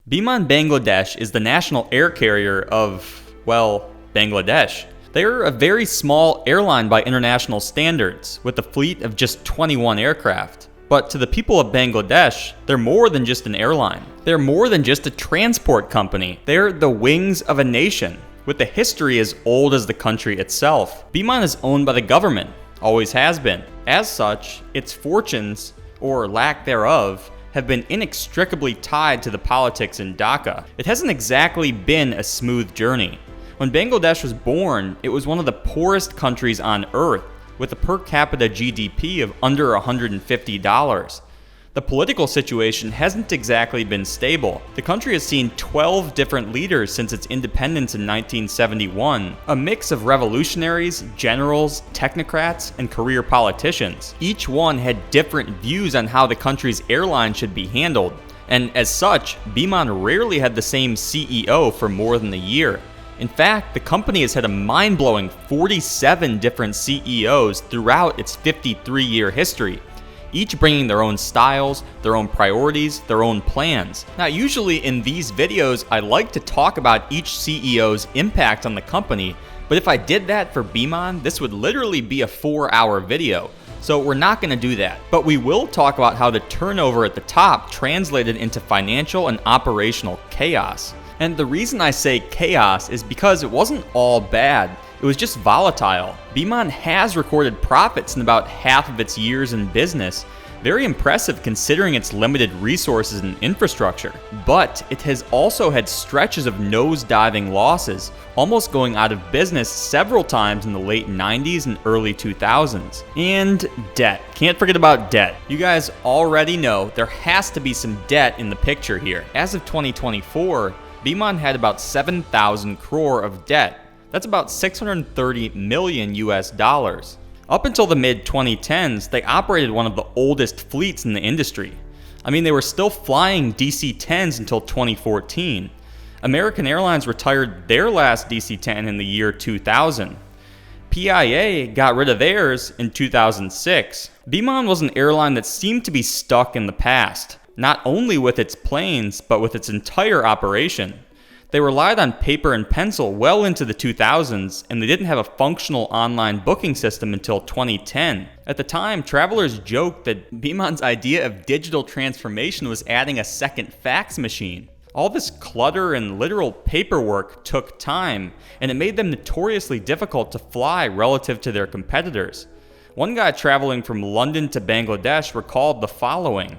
Biman Bangladesh is the national air carrier of, well, Bangladesh. They are a very small airline by international standards, with a fleet of just 21 aircraft. But to the people of Bangladesh, they're more than just an airline. They're more than just a transport company. They're the wings of a nation, with a history as old as the country itself. Biman is owned by the government, always has been. As such, its fortunes, or lack thereof, have been inextricably tied to the politics in Dhaka. It hasn't exactly been a smooth journey. When Bangladesh was born, it was one of the poorest countries on earth, with a per capita GDP of under $150. The political situation hasn't exactly been stable. The country has seen 12 different leaders since its independence in 1971, a mix of revolutionaries, generals, technocrats, and career politicians. Each one had different views on how the country's airline should be handled, and as such, Biman rarely had the same CEO for more than a year. In fact, the company has had a mind-blowing 47 different CEOs throughout its 53-year history, each bringing their own styles, their own priorities, their own plans. Now, usually in these videos, I like to talk about each CEO's impact on the company, but if I did that for Biman, this would literally be a 4-hour video. So we're not going to do that. But we will talk about how the turnover at the top translated into financial and operational chaos. And the reason I say chaos is because it wasn't all bad. It was just volatile. Biman has recorded profits in about half of its years in business. Very impressive considering its limited resources and infrastructure. But it has also had stretches of nose-diving losses, almost going out of business several times in the late 90s and early 2000s. And debt. Can't forget about debt. You guys already know there has to be some debt in the picture here. As of 2024, Biman had about 7,000 crore of debt. That's about 630 million US dollars. Up until the mid-2010s, they operated one of the oldest fleets in the industry. I mean, they were still flying DC-10s until 2014. American Airlines retired their last DC-10 in the year 2000. PIA got rid of theirs in 2006. Biman was an airline that seemed to be stuck in the past, not only with its planes, but with its entire operation. They relied on paper and pencil well into the 2000s, and they didn't have a functional online booking system until 2010. At the time, travelers joked that Biman's idea of digital transformation was adding a second fax machine. All this clutter and literal paperwork took time, and it made them notoriously difficult to fly relative to their competitors. One guy traveling from London to Bangladesh recalled the following.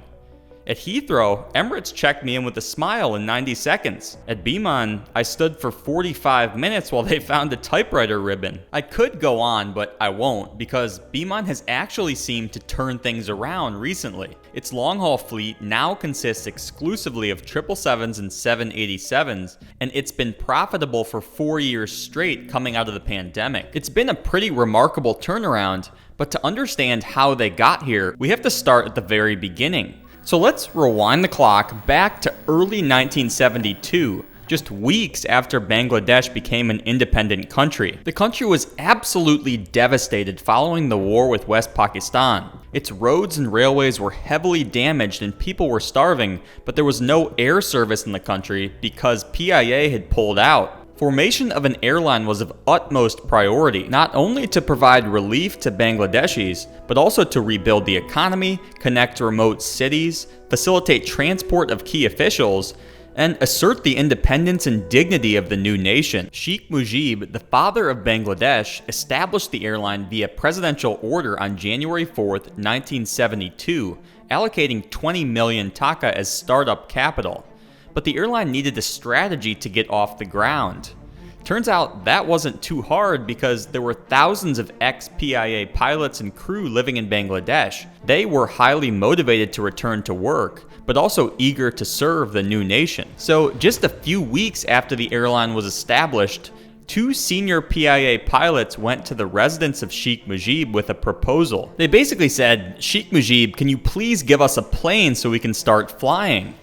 At Heathrow, Emirates checked me in with a smile in 90 seconds. At Biman, I stood for 45 minutes while they found a typewriter ribbon. I could go on, but I won't, because Biman has actually seemed to turn things around recently. Its long-haul fleet now consists exclusively of 777s and 787s, and it's been profitable for 4 years straight coming out of the pandemic. It's been a pretty remarkable turnaround, but to understand how they got here, we have to start at the very beginning. So let's rewind the clock back to early 1972, just weeks after Bangladesh became an independent country. The country was absolutely devastated following the war with West Pakistan. Its roads and railways were heavily damaged and people were starving, but there was no air service in the country because PIA had pulled out. Formation of an airline was of utmost priority, not only to provide relief to Bangladeshis, but also to rebuild the economy, connect remote cities, facilitate transport of key officials, and assert the independence and dignity of the new nation. Sheikh Mujib, the father of Bangladesh, established the airline via presidential order on January 4th, 1972, allocating 20 million taka as startup capital. But the airline needed a strategy to get off the ground. Turns out that wasn't too hard because there were thousands of ex-PIA pilots and crew living in Bangladesh. They were highly motivated to return to work, but also eager to serve the new nation. So just a few weeks after the airline was established, 2 senior PIA pilots went to the residence of Sheikh Mujib with a proposal. They basically said, "Sheikh Mujib, can you please give us a plane so we can start flying?"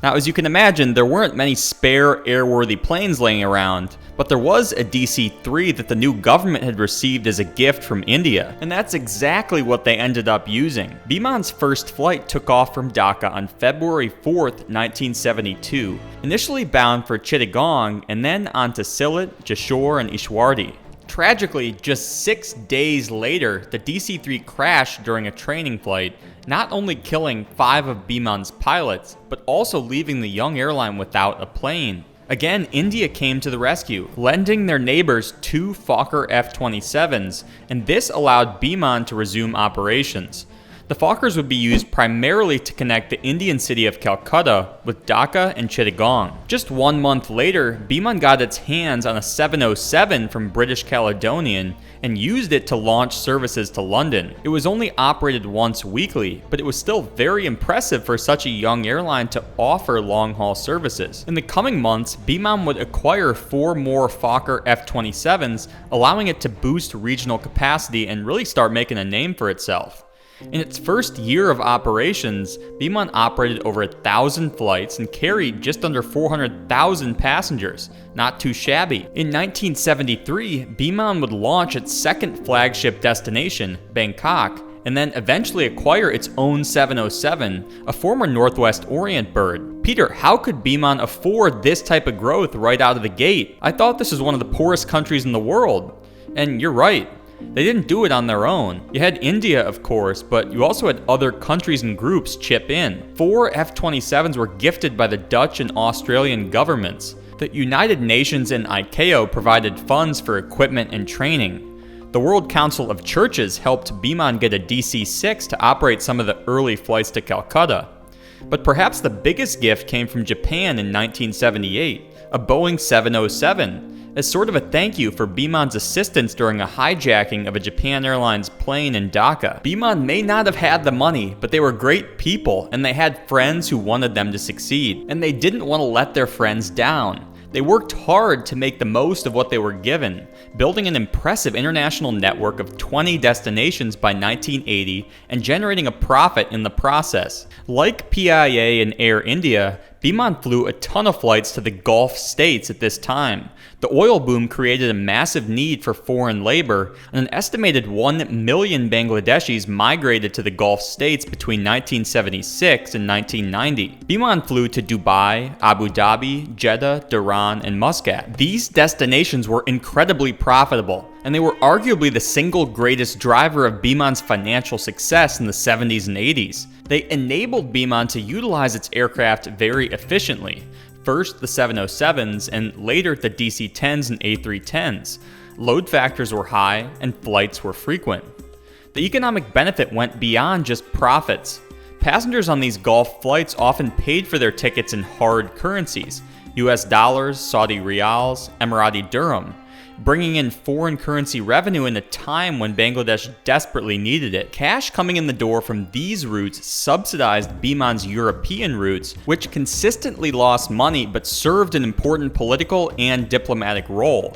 Now, as you can imagine, there weren't many spare airworthy planes laying around, but there was a DC-3 that the new government had received as a gift from India, and that's exactly what they ended up using. Biman's first flight took off from Dhaka on February 4th, 1972, initially bound for Chittagong and then on to Sylhet, Jashore, and Ishwardi. Tragically, just 6 days later, the DC-3 crashed during a training flight, not only killing 5 of Biman's pilots, but also leaving the young airline without a plane. Again, India came to the rescue, lending their neighbors 2 Fokker F-27s, and this allowed Biman to resume operations. The Fokkers would be used primarily to connect the Indian city of Calcutta with Dhaka and Chittagong. Just 1 month later, Biman got its hands on a 707 from British Caledonian and used it to launch services to London. It was only operated once weekly, but it was still very impressive for such a young airline to offer long-haul services. In the coming months, Biman would acquire 4 more Fokker F-27s, allowing it to boost regional capacity and really start making a name for itself. In its first year of operations, Biman operated over 1,000 flights and carried just under 400,000 passengers. Not too shabby. In 1973, Biman would launch its second flagship destination, Bangkok, and then eventually acquire its own 707, a former Northwest Orient bird. Peter, how could Biman afford this type of growth right out of the gate? I thought this was one of the poorest countries in the world. And you're right. They didn't do it on their own. You had India, of course, but you also had other countries and groups chip in. 4 F-27s were gifted by the Dutch and Australian governments. The United Nations and ICAO provided funds for equipment and training. The World Council of Churches helped Biman get a DC-6 to operate some of the early flights to Calcutta. But perhaps the biggest gift came from Japan in 1978, a Boeing 707. As sort of a thank you for Biman's assistance during a hijacking of a Japan Airlines plane in Dhaka. Biman may not have had the money, but they were great people and they had friends who wanted them to succeed, and they didn't want to let their friends down. They worked hard to make the most of what they were given, building an impressive international network of 20 destinations by 1980 and generating a profit in the process. Like PIA and Air India, Biman flew a ton of flights to the Gulf states at this time. The oil boom created a massive need for foreign labor, and an estimated 1 million Bangladeshis migrated to the Gulf states between 1976 and 1990. Biman flew to Dubai, Abu Dhabi, Jeddah, Dhahran, and Muscat. These destinations were incredibly profitable, and they were arguably the single greatest driver of Biman's financial success in the 70s and 80s. They enabled Biman to utilize its aircraft very efficiently. First the 707s and later the DC-10s and A310s. Load factors were high and flights were frequent. The economic benefit went beyond just profits. Passengers on these Gulf flights often paid for their tickets in hard currencies, US dollars, Saudi riyals, Emirati dirham, bringing in foreign currency revenue in a time when Bangladesh desperately needed it. Cash coming in the door from these routes subsidized Biman's European routes, which consistently lost money but served an important political and diplomatic role.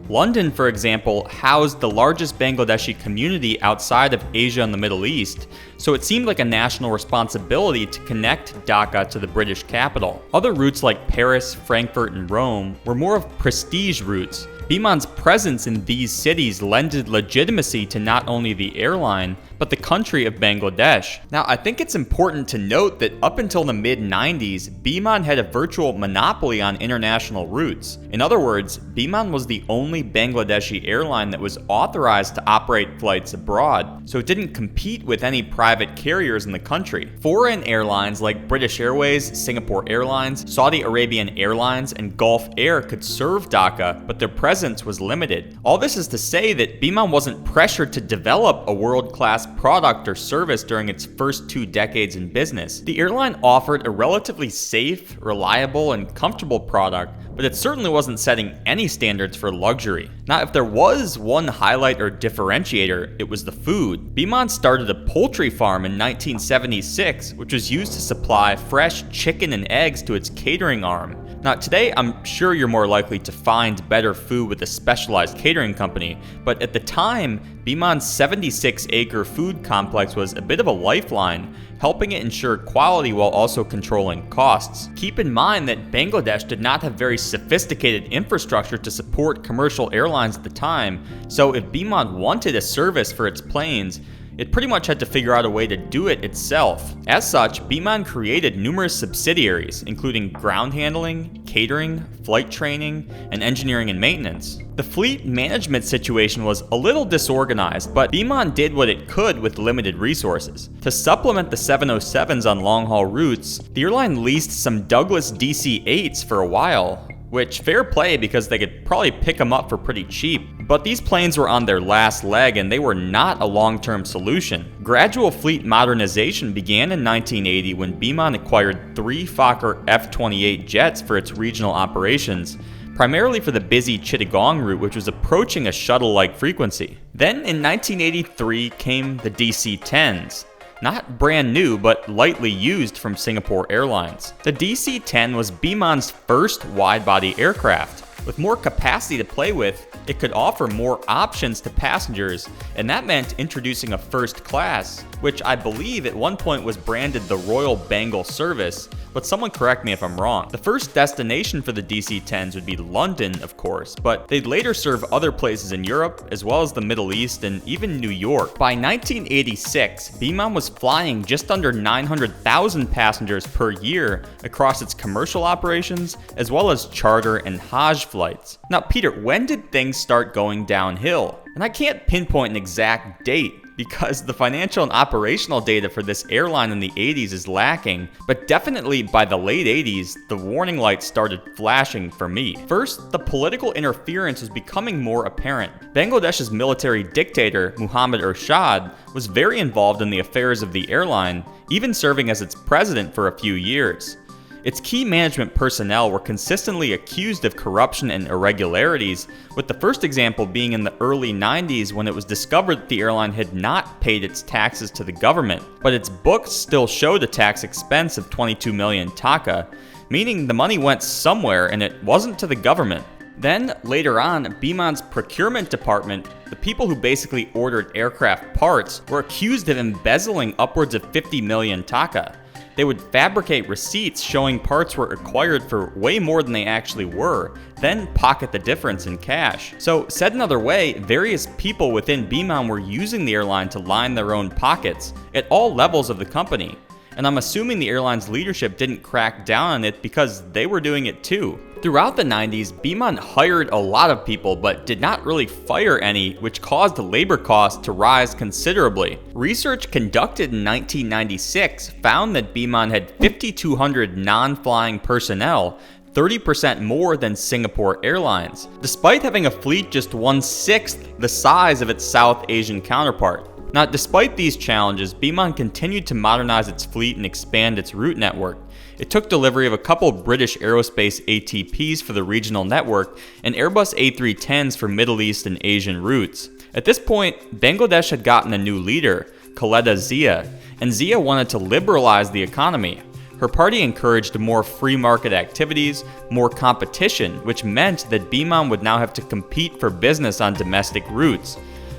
London, for example, housed the largest Bangladeshi community outside of Asia and the Middle East, so it seemed like a national responsibility to connect Dhaka to the British capital. Other routes like Paris, Frankfurt, and Rome were more of prestige routes. Biman's presence in these cities lended legitimacy to not only the airline, but the country of Bangladesh. Now, I think it's important to note that up until the mid-90s, Biman had a virtual monopoly on international routes. In other words, Biman was the only Bangladeshi airline that was authorized to operate flights abroad, so it didn't compete with any private carriers in the country. Foreign airlines like British Airways, Singapore Airlines, Saudi Arabian Airlines, and Gulf Air could serve Dhaka, but their presence was limited. All this is to say that Biman wasn't pressured to develop a world-class product or service during its first 2 decades in business. The airline offered a relatively safe, reliable, and comfortable product, but it certainly wasn't setting any standards for luxury. Now, if there was one highlight or differentiator, it was the food. Biman started a poultry farm in 1976, which was used to supply fresh chicken and eggs to its catering arm. Now, today, I'm sure you're more likely to find better food with a specialized catering company, but at the time, Biman's 76-acre food complex was a bit of a lifeline, helping it ensure quality while also controlling costs. Keep in mind that Bangladesh did not have very sophisticated infrastructure to support commercial airlines at the time, so if Biman wanted a service for its planes, it pretty much had to figure out a way to do it itself. As such, Biman created numerous subsidiaries, including ground handling, catering, flight training, and engineering and maintenance. The fleet management situation was a little disorganized, but Biman did what it could with limited resources. To supplement the 707s on long-haul routes, the airline leased some Douglas DC-8s for a while, which fair play because they could probably pick them up for pretty cheap. But these planes were on their last leg and they were not a long-term solution. Gradual fleet modernization began in 1980 when Biman acquired 3 Fokker F-28 jets for its regional operations, primarily for the busy Chittagong route, which was approaching a shuttle-like frequency. Then in 1983 came the DC-10s. Not brand new, but lightly used from Singapore Airlines. The DC-10 was Biman's first wide-body aircraft. With more capacity to play with, it could offer more options to passengers, and that meant introducing a first class, which I believe at one point was branded the Royal Bengal Service, but someone correct me if I'm wrong. The first destination for the DC-10s would be London, of course, but they'd later serve other places in Europe, as well as the Middle East and even New York. By 1986, Biman was flying just under 900,000 passengers per year across its commercial operations, as well as charter and Hajj flights. Now, Peter, when did things start going downhill? And I can't pinpoint an exact date, because the financial and operational data for this airline in the 80s is lacking, but definitely by the late 80s, the warning lights started flashing for me. First, the political interference was becoming more apparent. Bangladesh's military dictator, Muhammad Ershad, was very involved in the affairs of the airline, even serving as its president for a few years. Its key management personnel were consistently accused of corruption and irregularities, with the first example being in the early 90s when it was discovered that the airline had not paid its taxes to the government, but its books still showed a tax expense of 22 million taka, meaning the money went somewhere and it wasn't to the government. Then, later on, Biman's procurement department, the people who basically ordered aircraft parts, were accused of embezzling upwards of 50 million taka. They would fabricate receipts showing parts were acquired for way more than they actually were, then pocket the difference in cash. So, said another way, various people within Biman were using the airline to line their own pockets at all levels of the company. And I'm assuming the airline's leadership didn't crack down on it because they were doing it too. Throughout the 90s, Biman hired a lot of people but did not really fire any, which caused labor costs to rise considerably. Research conducted in 1996 found that Biman had 5,200 non-flying personnel, 30% more than Singapore Airlines, despite having a fleet just 1/6 the size of its South Asian counterpart. Now, despite these challenges, Biman continued to modernize its fleet and expand its route network. It took delivery of a couple British Aerospace ATPs for the regional network and Airbus A310s for Middle East and Asian routes. At this point, Bangladesh had gotten a new leader, Khaleda Zia, and Zia wanted to liberalize the economy. Her party encouraged more free market activities, more competition, which meant that Biman would now have to compete for business on domestic routes.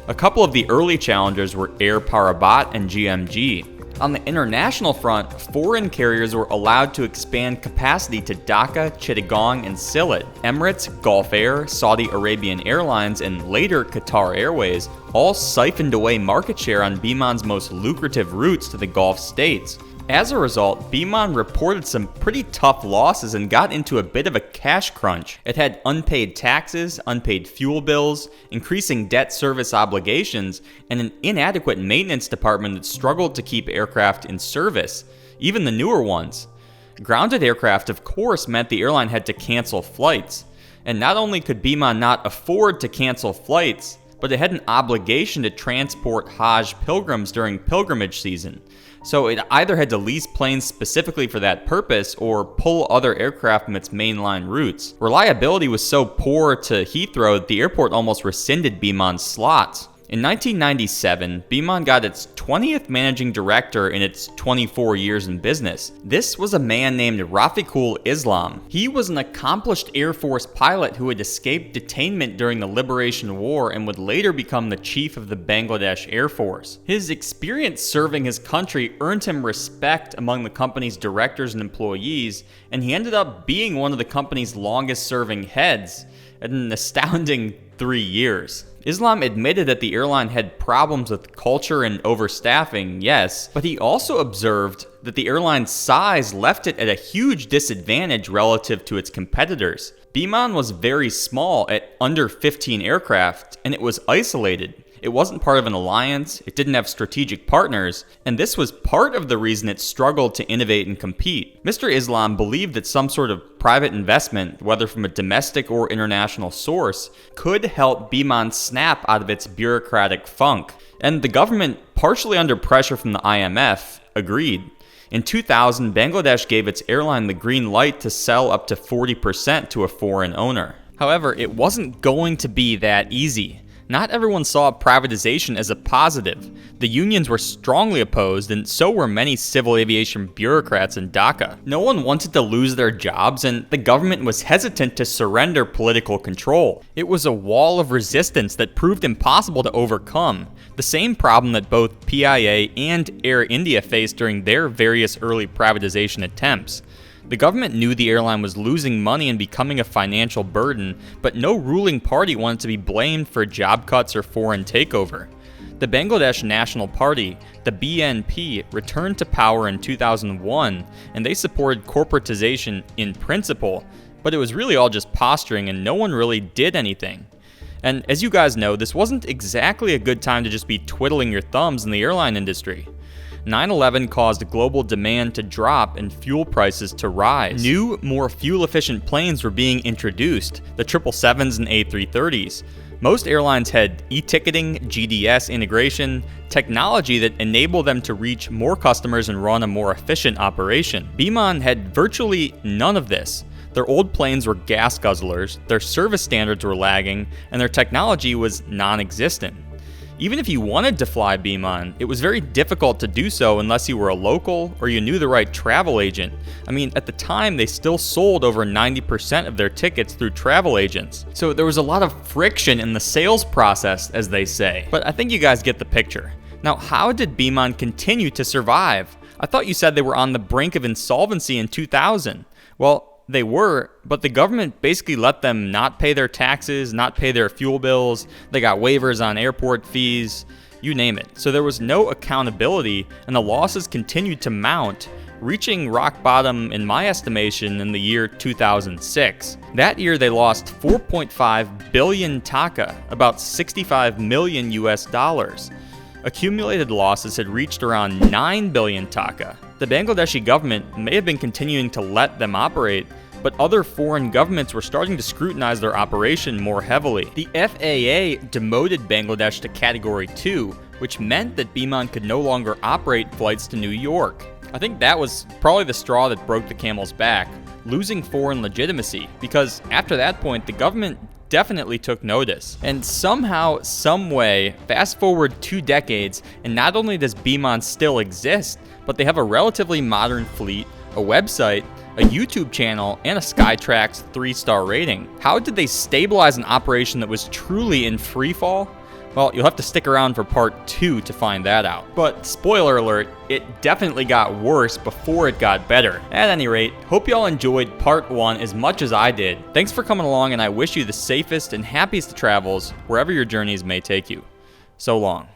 A couple of the early challengers were Air Parabat and GMG. On the international front, foreign carriers were allowed to expand capacity to Dhaka, Chittagong, and Sylhet. Emirates, Gulf Air, Saudi Arabian Airlines, and later Qatar Airways all siphoned away market share on Biman's most lucrative routes to the Gulf states. As a result, Biman reported some pretty tough losses and got into a bit of a cash crunch. It had unpaid taxes, unpaid fuel bills, increasing debt service obligations, and an inadequate maintenance department that struggled to keep aircraft in service, even the newer ones. Grounded aircraft, of course, meant the airline had to cancel flights. And not only could Biman not afford to cancel flights, but it had an obligation to transport Hajj pilgrims during pilgrimage season. So it either had to lease planes specifically for that purpose or pull other aircraft from its mainline routes. Reliability was so poor to Heathrow that the airport almost rescinded Biman's slots. In 1997, Biman got its 20th managing director in its 24 years in business. This was a man named Rafiqul Islam. He was an accomplished Air Force pilot who had escaped detainment during the Liberation War and would later become the chief of the Bangladesh Air Force. His experience serving his country earned him respect among the company's directors and employees, and he ended up being one of the company's longest serving heads at an astounding 3 years. Islam admitted that the airline had problems with culture and overstaffing, yes, but he also observed that the airline's size left it at a huge disadvantage relative to its competitors. Biman was very small at under 15 aircraft, and it was isolated. It wasn't part of an alliance, it didn't have strategic partners, and this was part of the reason it struggled to innovate and compete. Mr. Islam believed that some sort of private investment, whether from a domestic or international source, could help Biman snap out of its bureaucratic funk. And the government, partially under pressure from the IMF, agreed. In 2000, Bangladesh gave its airline the green light to sell up to 40% to a foreign owner. However, it wasn't going to be that easy. Not everyone saw privatization as a positive. The unions were strongly opposed, and so were many civil aviation bureaucrats in Dhaka. No one wanted to lose their jobs, and the government was hesitant to surrender political control. It was a wall of resistance that proved impossible to overcome, the same problem that both PIA and Air India faced during their various early privatization attempts. The government knew the airline was losing money and becoming a financial burden, but no ruling party wanted to be blamed for job cuts or foreign takeover. The Bangladesh National Party, the BNP, returned to power in 2001, and they supported corporatization in principle, but it was really all just posturing and no one really did anything. And as you guys know, this wasn't exactly a good time to just be twiddling your thumbs in the airline industry. 9/11 caused global demand to drop and fuel prices to rise. New, more fuel-efficient planes were being introduced, the 777s and A330s. Most airlines had e-ticketing, GDS integration, technology that enabled them to reach more customers and run a more efficient operation. Biman had virtually none of this. Their old planes were gas guzzlers, their service standards were lagging, and their technology was non-existent. Even if you wanted to fly Biman, it was very difficult to do so unless you were a local or you knew the right travel agent. I mean, at the time, they still sold over 90% of their tickets through travel agents. So there was a lot of friction in the sales process, as they say. But I think you guys get the picture. Now, how did Biman continue to survive? I thought you said they were on the brink of insolvency in 2000. Well, they were, but the government basically let them not pay their taxes, not pay their fuel bills. They got waivers on airport fees, you name it. So there was no accountability, and the losses continued to mount, reaching rock bottom in my estimation in the year 2006. That year they lost 4.5 billion taka, about 65 million US dollars. Accumulated losses had reached around 9 billion taka. The Bangladeshi government may have been continuing to let them operate, but other foreign governments were starting to scrutinize their operation more heavily. The FAA demoted Bangladesh to Category 2, which meant that Biman could no longer operate flights to New York. I think that was probably the straw that broke the camel's back, losing foreign legitimacy, because after that point, the government definitely took notice. And somehow, someway, fast forward 2 decades, and not only does Biman still exist, but they have a relatively modern fleet, a website, a YouTube channel, and a Skytrax 3-star rating. How did they stabilize an operation that was truly in freefall? Well, you'll have to stick around for part 2 to find that out. But spoiler alert, it definitely got worse before it got better. At any rate, hope y'all enjoyed part 1 as much as I did. Thanks for coming along, and I wish you the safest and happiest of travels wherever your journeys may take you. So long.